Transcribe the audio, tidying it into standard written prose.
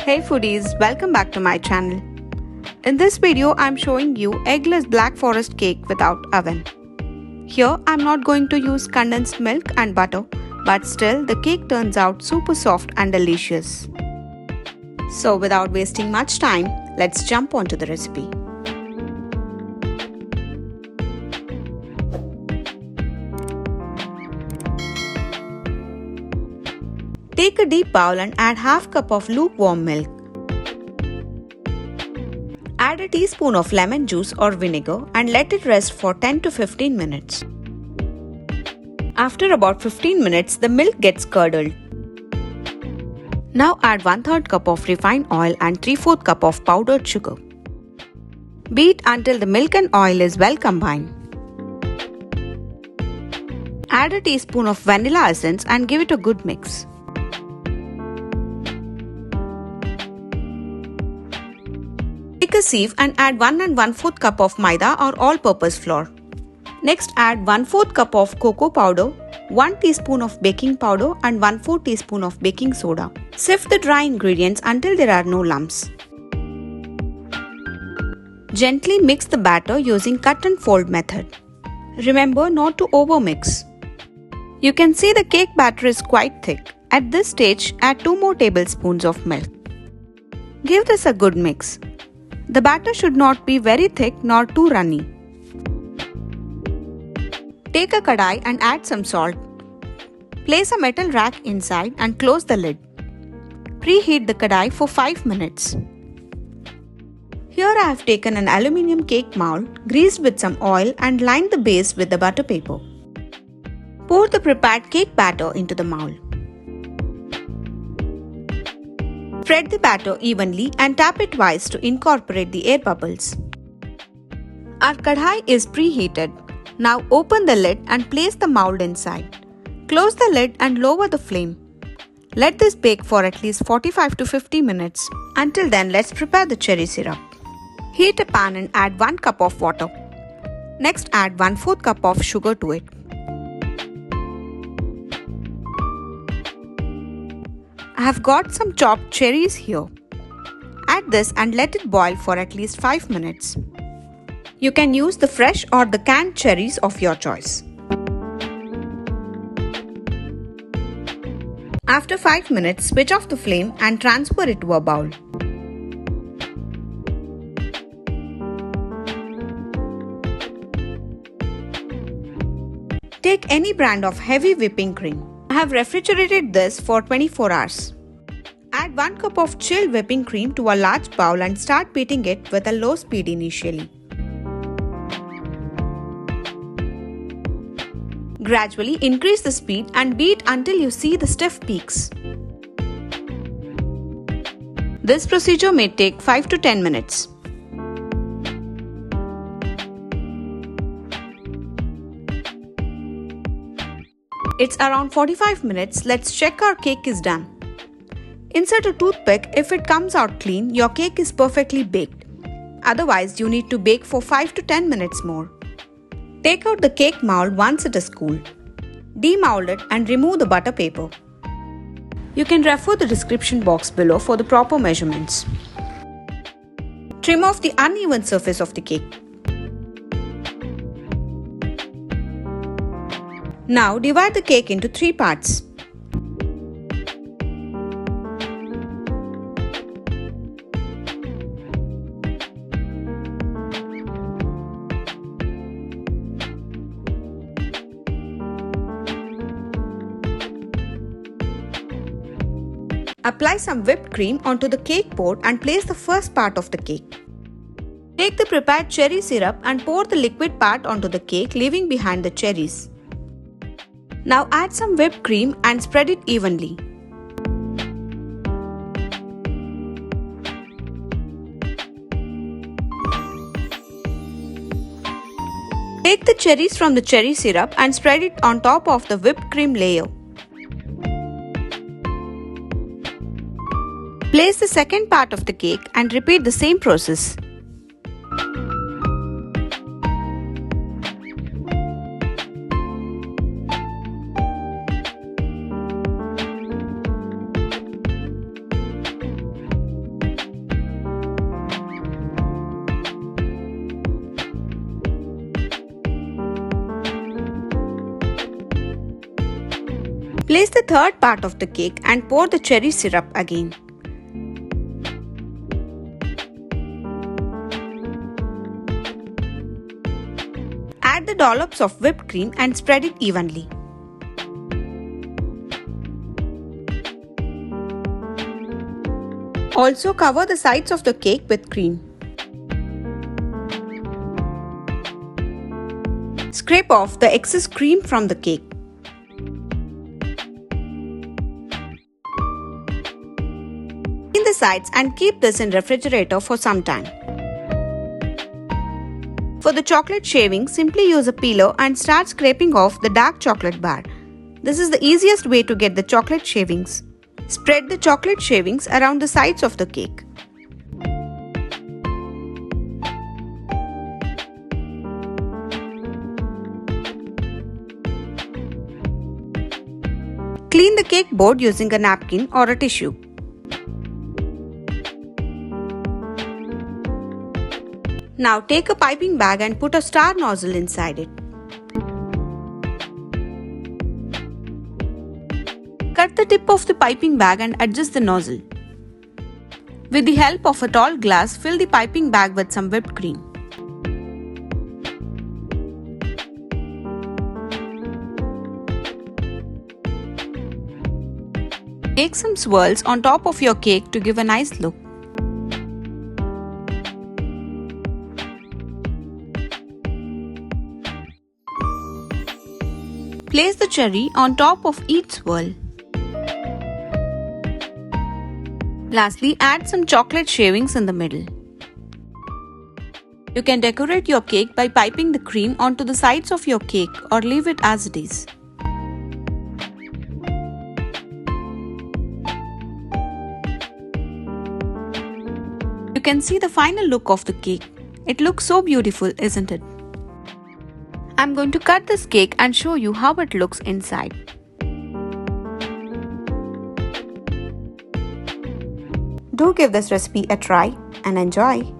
Hey foodies, welcome back to my channel. In this video, I'm showing you eggless black forest cake without oven. Here, I'm not going to use condensed milk and butter, but still the cake turns out super soft and delicious. So without wasting much time, let's jump onto the recipe. Take a deep bowl and add half cup of lukewarm milk. Add a teaspoon of lemon juice or vinegar and let it rest for 10 to 15 minutes. After about 15 minutes, the milk gets curdled. Now add 1/3 cup of refined oil and 3/4 cup of powdered sugar. Beat until the milk and oil is well combined. Add a teaspoon of vanilla essence and give it a good mix. Take a sieve and add 1 1/4 cup of Maida or all-purpose flour. Next add 1/4 cup of cocoa powder, 1 teaspoon of baking powder and 1/4 teaspoon of baking soda. Sift the dry ingredients until there are no lumps. Gently mix the batter using cut and fold method. Remember not to overmix. You can see the cake batter is quite thick. At this stage, add 2 more tablespoons of milk. Give this a good mix. The batter should not be very thick nor too runny. Take a kadhai and add some salt. Place a metal rack inside and close the lid. Preheat the kadhai for 5 minutes. Here I have taken an aluminium cake mold, greased with some oil and lined the base with the butter paper. Pour the prepared cake batter into the mold. Spread the batter evenly and tap it twice to incorporate the air bubbles. Our kadhai is preheated. Now open the lid and place the mold inside. Close the lid and lower the flame. Let this bake for at least 45 to 50 minutes. Until then, let's prepare the cherry syrup. Heat a pan and add 1 cup of water. Next add 1/4 cup of sugar to it. I have got some chopped cherries here. Add this and let it boil for at least 5 minutes. You can use the fresh or the canned cherries of your choice. After 5 minutes, switch off the flame and transfer it to a bowl. Take any brand of heavy whipping cream. I have refrigerated this for 24 hours. Add 1 cup of chilled whipping cream to a large bowl and start beating it with a low speed initially. Gradually increase the speed and beat until you see the stiff peaks. This procedure may take 5 to 10 minutes. It's around 45 minutes. Let's check our cake is done. Insert a toothpick. If it comes out clean, your cake is perfectly baked. Otherwise, you need to bake for 5 to 10 minutes more. Take out the cake mold once it is cool. Demold it and remove the butter paper. You can refer the description box below for the proper measurements. Trim off the uneven surface of the cake. Now divide the cake into 3 parts. Apply some whipped cream onto the cake board and place the first part of the cake. Take the prepared cherry syrup and pour the liquid part onto the cake, leaving behind the cherries. Now add some whipped cream and spread it evenly. Take the cherries from the cherry syrup and spread it on top of the whipped cream layer. Place the second part of the cake and repeat the same process. Place the third part of the cake and pour the cherry syrup again. Add the dollops of whipped cream and spread it evenly. Also cover the sides of the cake with cream. Scrape off the excess cream from the cake. Clean the sides and keep this in refrigerator for some time. For the chocolate shaving, simply use a peeler and start scraping off the dark chocolate bar. This is the easiest way to get the chocolate shavings. Spread the chocolate shavings around the sides of the cake. Clean the cake board using a napkin or a tissue. Now take a piping bag and put a star nozzle inside it. Cut the tip of the piping bag and adjust the nozzle. With the help of a tall glass, fill the piping bag with some whipped cream. Make some swirls on top of your cake to give a nice look. Place the cherry on top of each swirl. Lastly, add some chocolate shavings in the middle. You can decorate your cake by piping the cream onto the sides of your cake or leave it as it is. You can see the final look of the cake. It looks so beautiful, isn't it? I'm going to cut this cake and show you how it looks inside. Do give this recipe a try and enjoy.